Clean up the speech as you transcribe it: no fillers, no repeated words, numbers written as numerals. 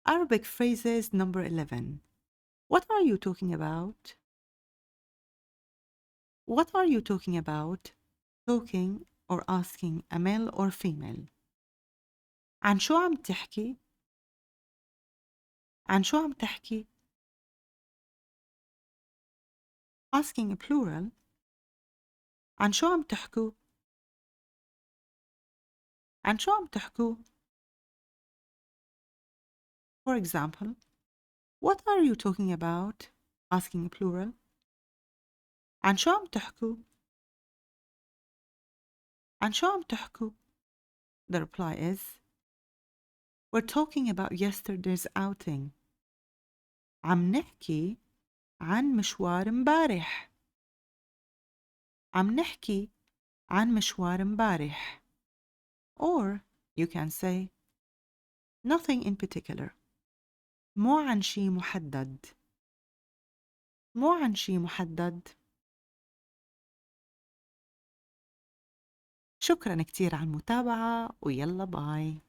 Arabic phrases number 11. What are you talking about? What are you talking about? Talking or asking a male or female. عن شو عم تحكي؟ عن شو عم تحكي؟ Asking a plural. عن شو عم تحكوا؟ عن شو عم تحكوا؟ For example, what are you talking about? Asking a plural. عن شو عم تحكوا؟ عن شو عم تحكوا؟ The reply is, we're talking about yesterday's outing. عم نحكي عن مشوار مبارح. عم نحكي عن مشوار مبارح. Or you can say nothing in particular. مو عن شي محدد. مو عن شي محدد. شكرا كتير على المتابعة ويلا باي.